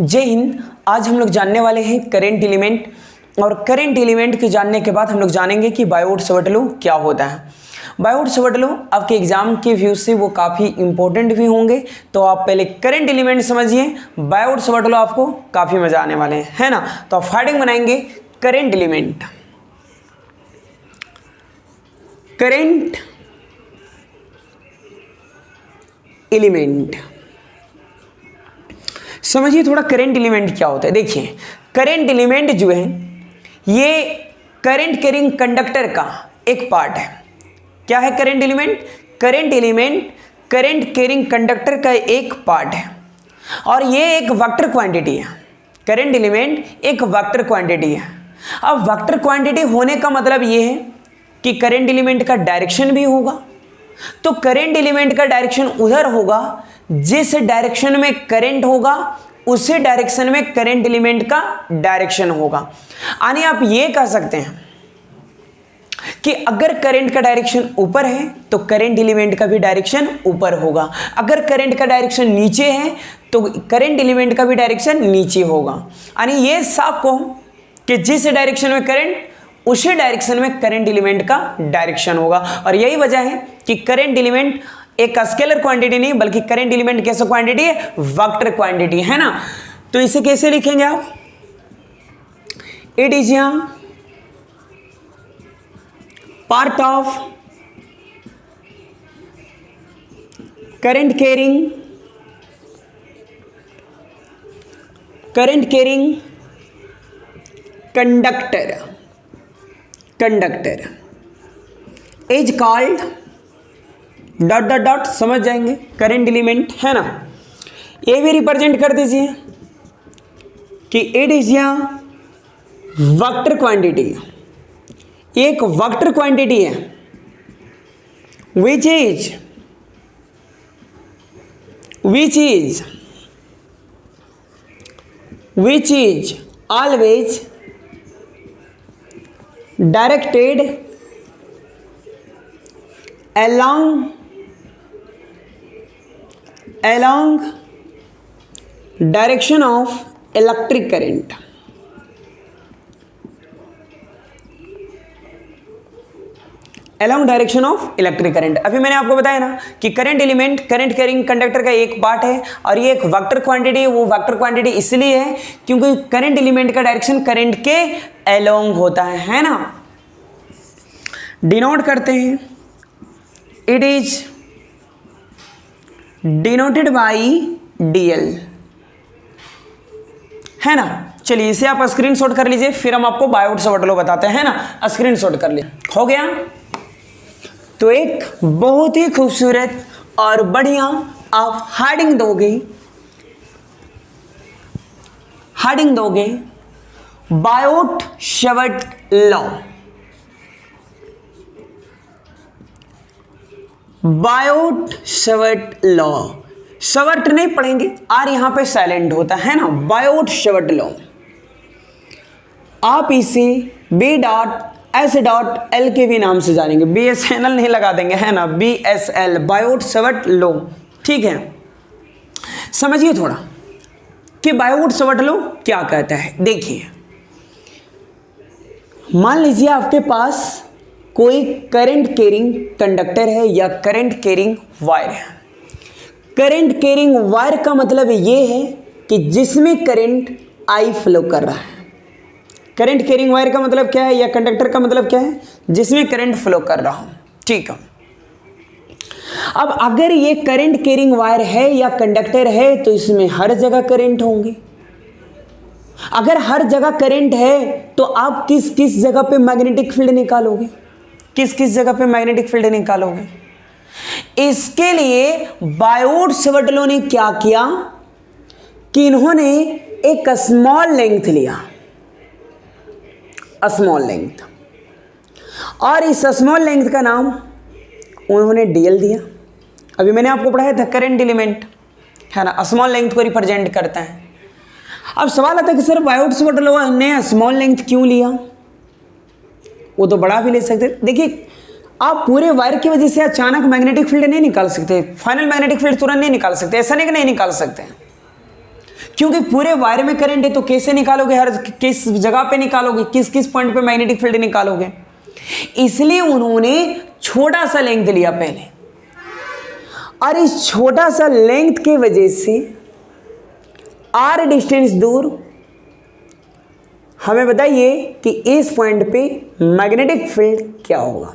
जय हिंद। आज हम लोग जानने वाले हैं करंट एलिमेंट, और करंट एलिमेंट के जानने के बाद हम लोग जानेंगे कि बायोट-सावर्ट लॉ क्या होता है। बायोट-सावर्ट लॉ आपके एग्जाम के व्यू से वो काफ़ी इंपॉर्टेंट भी होंगे, तो आप पहले करंट एलिमेंट समझिए, बायोट-सावर्ट लॉ आपको काफ़ी मजा आने वाले हैं, है ना। तो आप हेडिंग बनाएंगे करंट एलिमेंट। करंट एलिमेंट समझिए थोड़ा करंट एलिमेंट क्या होता है। देखिए करंट एलिमेंट जो है ये करंट कैरिंग कंडक्टर का एक पार्ट है। क्या है current element? Current element current carrying conductor का एक पार्ट है, और ये एक वेक्टर क्वांटिटी है। करंट एलिमेंट एक वेक्टर क्वांटिटी है। अब वेक्टर क्वांटिटी होने का मतलब ये है कि करंट एलिमेंट का डायरेक्शन भी होगा। तो करंट एलिमेंट का डायरेक्शन उधर होगा जिस डायरेक्शन में करंट होगा, उसी डायरेक्शन में करंट एलिमेंट का डायरेक्शन होगा। यानी आप ये कह सकते हैं कि अगर करंट का डायरेक्शन ऊपर है तो करंट एलिमेंट का भी डायरेक्शन ऊपर होगा, अगर करंट का डायरेक्शन नीचे है तो करंट एलिमेंट का भी डायरेक्शन नीचे होगा। यानी ये साफ कहो कि जिस डायरेक्शन में करंट, उसी डायरेक्शन में करंट एलिमेंट का डायरेक्शन होगा। और यही वजह है कि करंट एलिमेंट एक स्केलर क्वांटिटी नहीं बल्कि करंट एलिमेंट कैसे क्वांटिटी है? वेक्टर क्वांटिटी, है ना। तो इसे कैसे लिखेंगे आप? It is part of current carrying conductor is called dot dot dot, समझ जाएंगे करंट एलिमेंट, है ना। ये भी रिप्रेजेंट कर दीजिए कि इट इज वेक्टर क्वांटिटी, एक वेक्टर क्वांटिटी है which is always directed along direction of electric current। along direction of electric current. अभी मैंने आपको बताया ना कि current element current carrying conductor का एक पार्ट है, और ये एक वेक्टर क्वांटिटी है। वो वेक्टर क्वांटिटी इसलिए है क्योंकि करंट एलिमेंट का डायरेक्शन करंट के अलोंग होता है ना। डिनोट करते हैं, it is denoted by DL, है ना। चलिए इसे आप स्क्रीनशॉट कर लीजिए, फिर हम आपको बायोट-सावर्ट लॉ बताते हैं ना। स्क्रीनशॉट कर लीजिए, हो गया। तो एक बहुत ही खूबसूरत और बढ़िया आप हेडिंग दोगे Biot-Savart law. Biot-Savart law, Savart नहीं पढ़ेंगे, आर यहां पे साइलेंट होता है ना। बायोट-सावर्ट लॉ आप इसे B.S.L के भी नाम से जानेंगे, BSNL नहीं लगा देंगे, है ना। BSL बायोट-सावर्ट लॉ, ठीक है। समझिए थोड़ा कि बायोट-सावर्ट लॉ क्या कहता है। देखिए मान लीजिए आपके पास कोई करंट कैरिंग कंडक्टर है या करंट कैरिंग वायर है। करंट कैरिंग वायर का मतलब ये है कि जिसमें करंट I फ्लो कर रहा है। करंट कैरिंग वायर का मतलब क्या है, या कंडक्टर का मतलब क्या है? जिसमें करंट फ्लो कर रहा हो, ठीक है। अब अगर ये करंट कैरिंग वायर है या कंडक्टर है तो इसमें हर जगह करंट होंगे। अगर हर जगह करंट है तो आप किस किस जगह पे मैग्नेटिक फील्ड निकालोगे? इसके लिए बायोट-सावर्ट लॉ ने क्या किया कि इन्होंने एक स्मॉल लेंथ लिया, स्मॉल लेंथ, और इस स्मॉल लेंथ का नाम उन्होंने DL दिया। अभी मैंने आपको पढ़ाया था करंट एलिमेंट, है ना, स्मॉल लेंथ को रिप्रेजेंट करता है। अब सवाल आता है कि सर बायोट-सावर्ट लॉ ने स्मॉल लेंथ क्यों लिया? वो तो बड़ा भी ले सकते। देखिए आप पूरे वायर की वजह से अचानक मैग्नेटिक फील्ड नहीं निकाल सकते, फाइनल मैग्नेटिक फील्ड तुरंत नहीं निकाल सकते, ऐसा नहीं कि नहीं निकाल सकते, क्योंकि पूरे वायर में करंट है तो कैसे निकालोगे, हर किस जगह पे निकालोगे, किस किस पॉइंट पे मैग्नेटिक फील्ड निकालोगे, इसलिए उन्होंने छोटा सा लेंथ लिया पहले, और इस छोटा सा लेंथ के वजह से आर डिस्टेंस दूर हमें बताइए कि इस पॉइंट पे मैग्नेटिक फील्ड क्या होगा।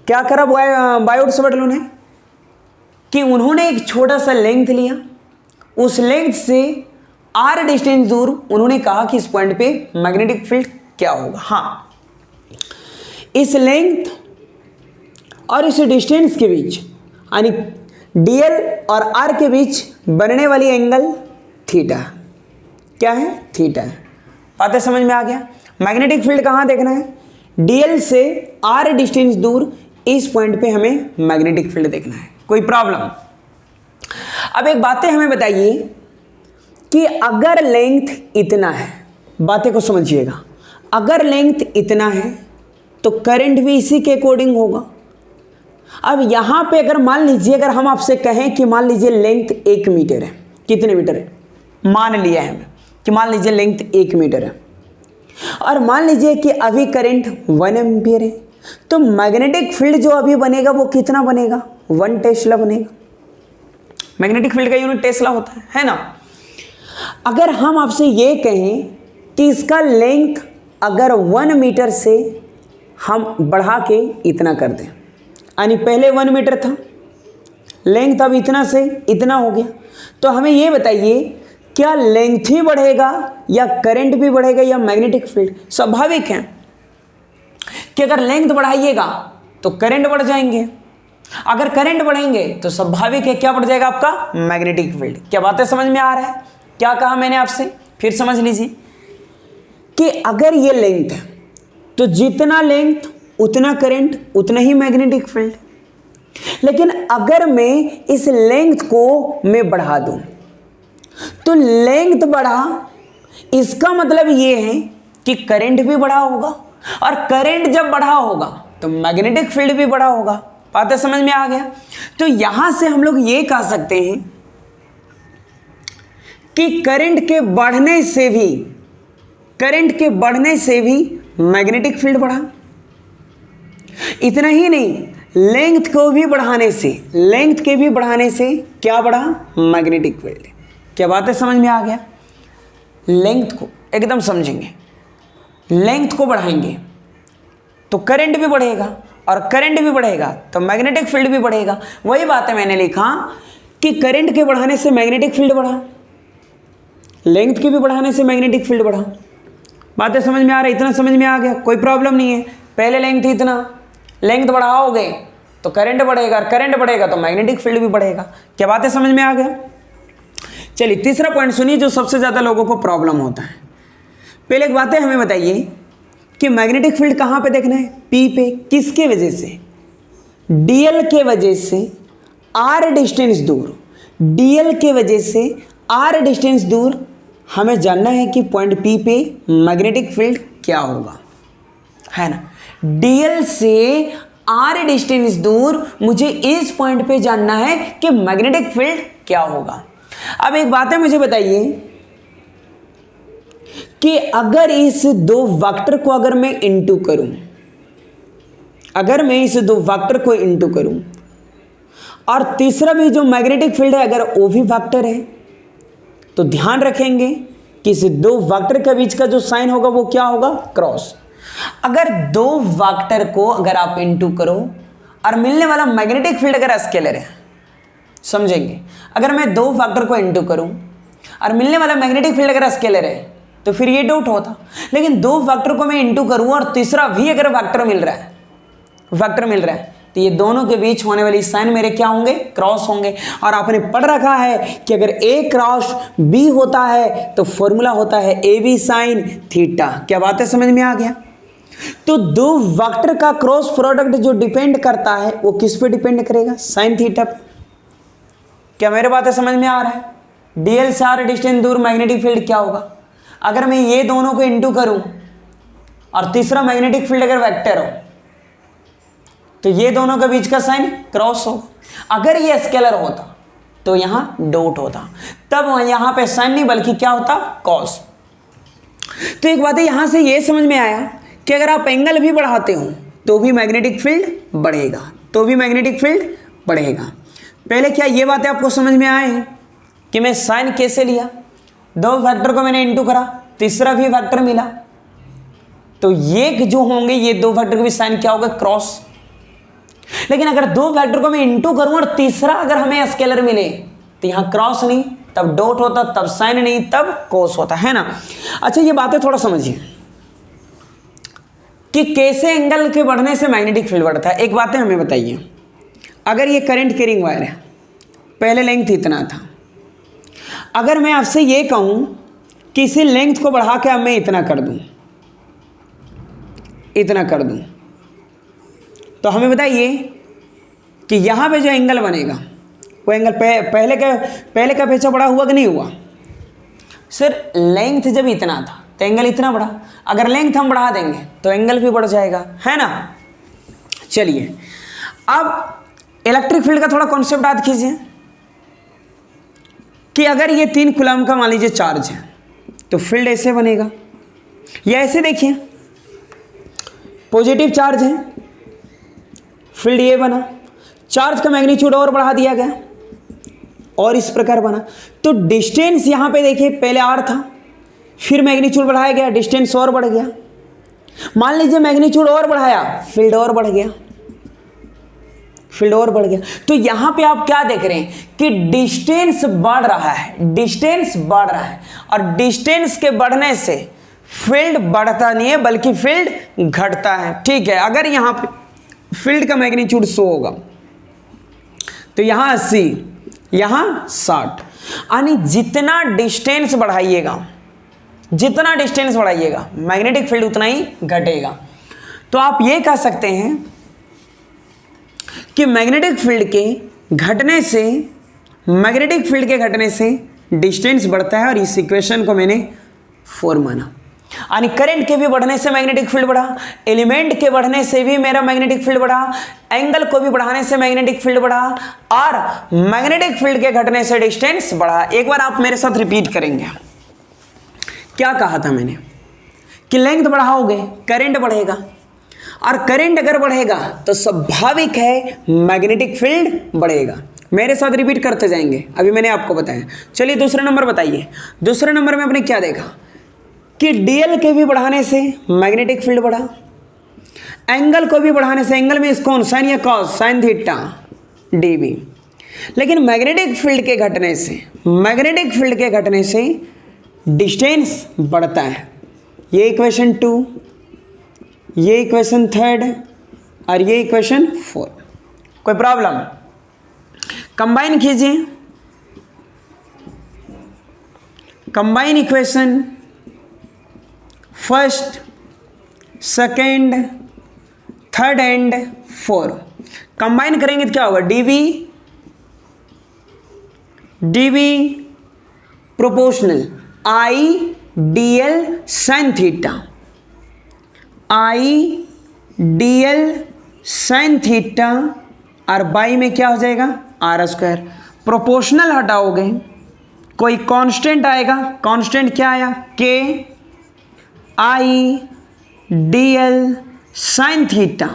क्या करा बायोट सवर्टलो ने कि उन्होंने एक छोटा सा लेंथ लिया, उस लेंथ से आर डिस्टेंस दूर उन्होंने कहा कि इस पॉइंट पे मैग्नेटिक फील्ड क्या होगा। हाँ, इस लेंथ और इस डिस्टेंस के बीच यानी डीएल और आर के बीच बनने वाली एंगल थीटा क्या है, थीटा है। बातें समझ में आ गया। मैग्नेटिक फील्ड कहाँ देखना है, डीएल से आर डिस्टेंस दूर इस पॉइंट पे हमें मैग्नेटिक फील्ड देखना है। कोई प्रॉब्लम? अब एक बातें हमें बताइए कि अगर लेंथ इतना है, बातें को समझिएगा, अगर लेंथ इतना है तो करंट भी इसी के अकॉर्डिंग होगा। अब यहां पे अगर मान लीजिए, अगर हम आपसे कहें कि मान लीजिए लेंथ 1 मीटर है, कितने मीटर है, मान लिया है हमें कि मान लीजिए लेंथ 1 मीटर है, और मान लीजिए कि अभी करंट 1 एम्पियर है, तो मैग्नेटिक फील्ड जो अभी बनेगा वो कितना बनेगा, 1 टेस्ला बनेगा। मैग्नेटिक फील्ड का यूनिट टेस्ला होता है ना। अगर हम आपसे ये कहें कि इसका लेंथ अगर 1 मीटर से हम बढ़ा के इतना कर दें, यानी पहले 1 मीटर था, लेंथ अब इतना से इतना हो गया, तो हमें ये बताइए क्या लेंथ ही बढ़ेगा या करंट भी बढ़ेगा या मैग्नेटिक फील्ड? स्वाभाविक है कि अगर लेंथ बढ़ाइएगा तो करंट बढ़ जाएंगे, अगर करंट बढ़ेंगे तो स्वाभाविक है क्या बढ़ जाएगा आपका, मैग्नेटिक फील्ड। क्या बातें समझ में आ रहा है? क्या कहा मैंने आपसे, फिर समझ लीजिए कि अगर ये लेंथ है तो जितना लेंथ उतना करंट उतना ही मैग्नेटिक फील्ड। लेकिन अगर मैं इस लेंथ को मैं बढ़ा दूं तो लेंथ बढ़ा, इसका मतलब ये है कि करंट भी बढ़ा होगा, और करंट जब बढ़ा होगा तो मैग्नेटिक फील्ड भी बढ़ा होगा। बातें समझ में आ गया। तो यहां से हम लोग ये कह सकते हैं कि करंट के बढ़ने से भी मैग्नेटिक फील्ड बढ़ा। इतना ही नहीं, लेंथ के भी बढ़ाने से क्या बढ़ा, मैग्नेटिक फील्ड। क्या बातें समझ में आ गया? लेंथ को एकदम समझेंगे, लेंथ को बढ़ाएंगे तो करंट भी बढ़ेगा, और करंट भी बढ़ेगा तो मैग्नेटिक फील्ड भी बढ़ेगा। वही बात है मैंने लिखा कि करंट के बढ़ाने से मैग्नेटिक फील्ड बढ़ा, लेंथ के भी बढ़ाने से मैग्नेटिक फील्ड बढ़ा। बातें समझ में आ रही? इतना समझ में आ गया, कोई प्रॉब्लम नहीं है। पहले लेंथ थी इतना, लेंथ बढ़ाओगे तो करंट बढ़ेगा, और करंट बढ़ेगा तो मैग्नेटिक फील्ड भी बढ़ेगा। क्या बातें समझ में आ गया? चलिए तीसरा पॉइंट सुनिए जो सबसे ज़्यादा लोगों को प्रॉब्लम होता है। पहले एक बातें हमें बताइए कि मैग्नेटिक फील्ड कहाँ पे देखना है, पी पे। किसके वजह से, डीएल के वजह से आर डिस्टेंस दूर, डीएल के वजह से आर डिस्टेंस दूर हमें जानना है कि पॉइंट पी पे मैग्नेटिक फील्ड क्या होगा, है ना। डीएल से आर डिस्टेंस दूर मुझे इस पॉइंट पे जानना है कि मैग्नेटिक फील्ड क्या होगा। अब एक बात है, मुझे बताइए कि अगर इस दो वेक्टर को अगर मैं इंटू करूं, अगर मैं इस दो वेक्टर को इंटू करूं और तीसरा भी जो मैग्नेटिक फील्ड है अगर वो भी वेक्टर है, तो ध्यान रखेंगे कि इस दो वेक्टर के बीच का जो साइन होगा वो क्या होगा, क्रॉस। अगर दो वेक्टर को अगर आप इंटू करो और मिलने वाला मैग्नेटिक फील्ड अगर स्केलर है, समझेंगे, अगर मैं दो वेक्टर को इंटू करूं और मिलने वाला मैग्नेटिक फील्ड अगर स्केलर है तो फिर ये डॉट होता। लेकिन दो वेक्टर को मैं इंटू करूं और तीसरा भी अगर वेक्टर मिल रहा है तो ये दोनों के बीच होने वाली साइन मेरे क्या होंगे, क्रॉस होंगे। और आपने पढ़ रखा है कि अगर ए क्रॉस बी होता है तो फॉर्मूला होता है ए बी साइन थीटा। क्या बात है, समझ में आ गया? तो दो वेक्टर का क्रॉस प्रोडक्ट जो डिपेंड करता है वो किस पे डिपेंड करेगा, साइन थीटा पे। क्या मेरे बातें समझ में आ रहा है? डीएल से आर डिस्टेंस दूर मैग्नेटिक फील्ड क्या होगा। अगर मैं ये दोनों को इंटू करूं और तीसरा मैग्नेटिक फील्ड अगर वेक्टर हो तो ये दोनों के बीच का साइन क्रॉस होगा। अगर ये स्केलर होता तो यहाँ डॉट होता, तब यहाँ पे साइन नहीं बल्कि क्या होता, कॉस। तो एक बात है यहाँ से ये समझ में आया कि अगर आप एंगल भी बढ़ाते हो तो भी मैग्नेटिक फील्ड बढ़ेगा, तो भी मैग्नेटिक फील्ड बढ़ेगा। पहले क्या ये बातें आपको समझ में आए कि मैं साइन कैसे लिया, दो फैक्टर को मैंने इनटू करा, तीसरा भी फैक्टर मिला, तो ये जो होंगे ये दो फैक्टर के भी साइन क्या होगा, क्रॉस। लेकिन अगर दो फैक्टर को मैं इनटू करूं और तीसरा अगर हमें स्केलर मिले तो यहां क्रॉस नहीं, तब डॉट होता, तब साइन नहीं, तब कोस होता है ना। अच्छा ये बातें थोड़ा समझिए कि कैसे एंगल के बढ़ने से मैग्नेटिक फील्ड बढ़ता है। एक बातें हमें बताइए, अगर ये करंट कैरिंग वायर है, पहले लेंथ इतना था, अगर मैं आपसे ये कहूं कि इसी लेंथ को बढ़ा के अब मैं इतना कर दूं, इतना कर दूं, तो हमें बताइए कि यहां पे जो एंगल बनेगा वो एंगल पहले का अपेक्षा बड़ा हुआ कि नहीं हुआ। सर लेंथ जब इतना था तो एंगल इतना बढ़ा, अगर लेंथ हम बढ़ा देंगे तो एंगल भी बढ़ जाएगा, है ना। चलिए अब इलेक्ट्रिक फील्ड का थोड़ा कॉन्सेप्ट याद कीजिए कि अगर ये 3 कूलम का मान लीजिए चार्ज है तो फील्ड ऐसे बनेगा, या ऐसे देखिए पॉजिटिव चार्ज है, फील्ड ये बना, चार्ज का मैग्नीट्यूड और बढ़ा दिया गया और इस प्रकार बना। तो डिस्टेंस यहां पे देखिए पहले r था, फिर मैग्नीट्यूड बढ़ाया गया, डिस्टेंस और बढ़ गया। मान लीजिए मैग्नीट्यूड और बढ़ाया, फील्ड और बढ़ गया, फील्ड और बढ़ गया। तो यहां पे आप क्या देख रहे हैं कि डिस्टेंस बढ़ रहा है, डिस्टेंस बढ़ रहा है, और डिस्टेंस के बढ़ने से फील्ड बढ़ता नहीं है बल्कि फील्ड घटता है। ठीक है, अगर यहां पे फील्ड का मैग्नीट्यूड 100 होगा तो यहां 80, यहां 60, यानी जितना डिस्टेंस बढ़ाइएगा, जितना डिस्टेंस बढ़ाइएगा मैग्नेटिक फील्ड उतना ही घटेगा। तो आप ये कह सकते हैं कि मैग्नेटिक फील्ड के घटने से, मैग्नेटिक फील्ड के घटने से डिस्टेंस बढ़ता है, और इस इक्वेशन को मैंने 4 माना। यानी करंट के भी बढ़ने से मैग्नेटिक फील्ड बढ़ा, एलिमेंट के बढ़ने से भी मेरा मैग्नेटिक फील्ड बढ़ा, एंगल को भी बढ़ाने से मैग्नेटिक फील्ड बढ़ा, और मैग्नेटिक फील्ड के घटने से डिस्टेंस बढ़ा। एक बार आप मेरे साथ रिपीट करेंगे, क्या कहा था मैंने कि लेंथ बढ़ाओगे करंट बढ़ेगा, और करंट अगर बढ़ेगा तो स्वाभाविक है मैग्नेटिक फील्ड बढ़ेगा। मेरे साथ रिपीट करते जाएंगे, अभी मैंने आपको बताया। चलिए दूसरा नंबर बताइए। दूसरे नंबर में आपने क्या देखा कि डीएल के भी बढ़ाने से मैग्नेटिक फील्ड बढ़ा, एंगल को भी बढ़ाने से, एंगल में कौन, साइन या कॉस, साइन थीटा डीबी। लेकिन मैग्नेटिक फील्ड के घटने से, मैग्नेटिक फील्ड के घटने से डिस्टेंस बढ़ता है। ये इक्वेशन 2, ये इक्वेशन 3 और ये इक्वेशन 4। कोई प्रॉब्लम? कंबाइन कीजिए, combine equation first, second, third and 4। Combine करेंगे तो क्या होगा, डीवी प्रोपोर्शनल आई डीएल साइन थीटा, आई डीएल साइन थीटा, और बाई में क्या हो जाएगा, आर स्क्वायर। प्रोपोर्शनल हटाओगे कोई कांस्टेंट आएगा, कांस्टेंट क्या आया, K I dl sine theta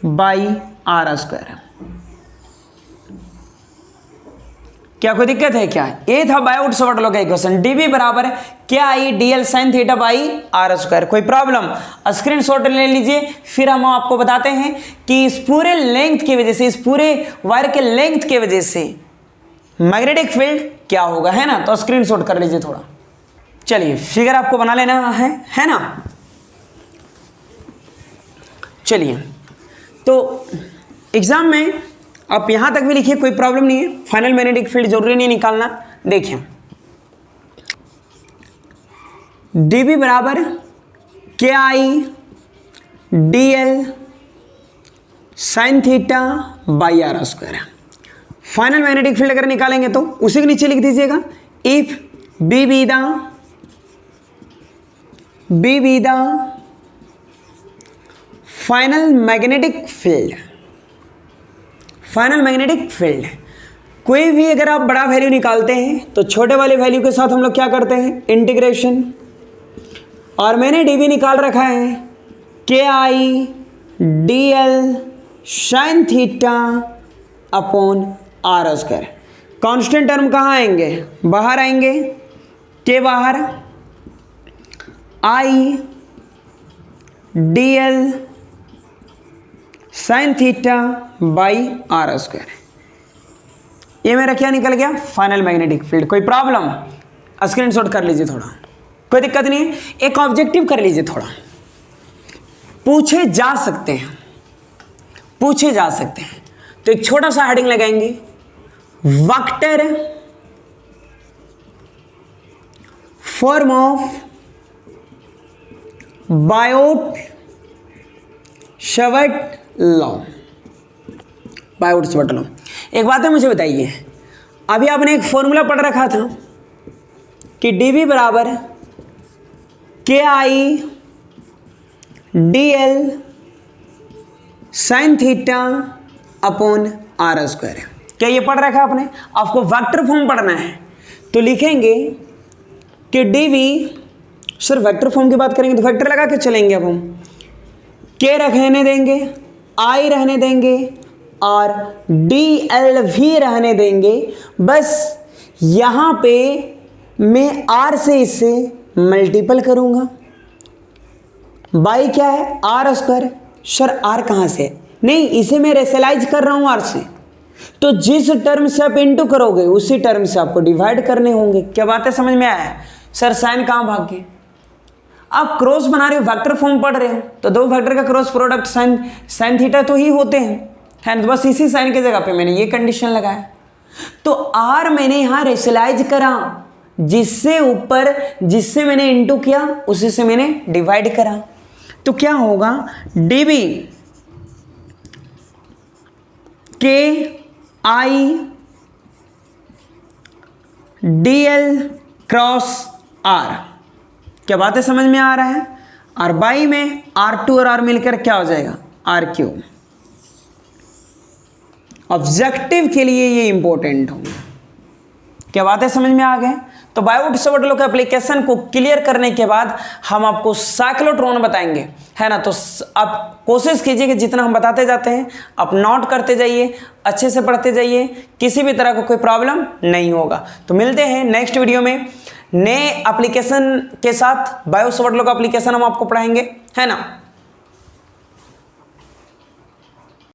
by are square. क्या कोई दिक्कत है क्या? ये था बायोट सवाट लो का इक्वेशन, डीबी बराबर है क्या, I dl sine theta by are square. कोई प्रॉब्लम? स्क्रीनशॉट ले लीजिए, फिर हम आपको बताते हैं कि इस पूरे लेंथ की वजह से, इस पूरे वायर के लेंथ की वजह से मैग्नेटिक फील्ड क्या होगा, है ना। तो स्क्रीनशॉट कर लीजिए थोड़ा। चलिए फिगर आपको बना लेना है ना। चलिए तो एग्जाम में आप यहां तक भी लिखिए, कोई प्रॉब्लम नहीं है। फाइनल मैग्नेटिक फील्ड जरूरी नहीं निकालना। देखिए डीबी बराबर K I dl sine theta by are square. Final magnetic field अगर निकालेंगे तो उसी के नीचे लिख दीजिएगा, if B B the final magnetic field, final magnetic field कोई भी अगर आप बड़ा वैल्यू निकालते हैं तो छोटे वाले वैल्यू के साथ हम लोग क्या करते हैं, इंटीग्रेशन। और मैंने डी वी निकाल रखा है K I D L sine theta upon R square. Constant term कहाँ आएंगे, बाहर आएंगे, के बाहर, I D L sine theta by are square. ये मेरा क्या निकल गया, फाइनल मैग्नेटिक फील्ड। कोई प्रॉब्लम, स्क्रीनशॉट कर लीजिए, थोड़ा कोई दिक्कत नहीं है। एक ऑब्जेक्टिव कर लीजिए, थोड़ा पूछे जा सकते हैं, पूछे जा सकते हैं। तो एक छोटा सा हेडिंग लगाएंगे, vector form of Biot-Savart law. Biot-Savart law. एक बात है, मुझे बताइए, अभी आपने एक फॉर्मूला पढ़ रखा था कि dv बराबर K I D L sine theta upon R square. क्या ये पढ़ रखा है आपने? आपको वेक्टर फॉर्म पढ़ना है तो लिखेंगे कि dv, सर वेक्टर फॉर्म की बात करेंगे तो वेक्टर लगा के चलेंगे। अब हम के रहने देंगे, आई रहने देंगे और डी एल भी रहने देंगे। बस यहाँ पे मैं आर से इसे मल्टीपल करूँगा, बाई क्या है, आर स्क्वायर। सर आर कहाँ से? नहीं, इसे मैं रेशनलाइज कर रहा हूँ आर से, तो जिस टर्म से आप इंटू करोगे उसी टर्म से आपको डिवाइड करने होंगे। क्या बातें समझ में आया? सर साइन कहाँ भाग गए? आप क्रॉस बना रहे हो, वेक्टर फॉर्म पढ़ रहे हो, तो दो वेक्टर का क्रॉस प्रोडक्ट साइन थीटा तो ही होते हैं, है। बस इसी साइन की जगह पे मैंने ये कंडीशन लगाया। तो आर मैंने यहाँ रेशनलाइज करा, जिससे ऊपर जिससे मैंने इंटू किया उसी से मैंने डिवाइड करा। तो क्या होगा, DB K I D L cross R. क्या बातें समझ में आ रहा है? और बाई में R2 और R मिलकर क्या हो जाएगा, R3। ऑब्जेक्टिव के लिए ये इंपॉर्टेंट होगा। क्या बातें समझ में आ गए? तो बायोट-सावर्त लॉ के एप्लीकेशन को क्लियर करने के बाद हम आपको साइक्लोट्रॉन बताएंगे, है ना। तो आप कोशिश कीजिए कि जितना हम बताते जाते हैं आप नोट करते जाइए, अच्छे से पढ़ते जाइए, किसी भी तरह का कोई प्रॉब्लम नहीं होगा। तो मिलते हैं नेक्स्ट वीडियो में नए एप्लीकेशन के साथ। बायोट-सावर्त लॉ का एप्लीकेशन हम आपको पढ़ाएंगे, है ना।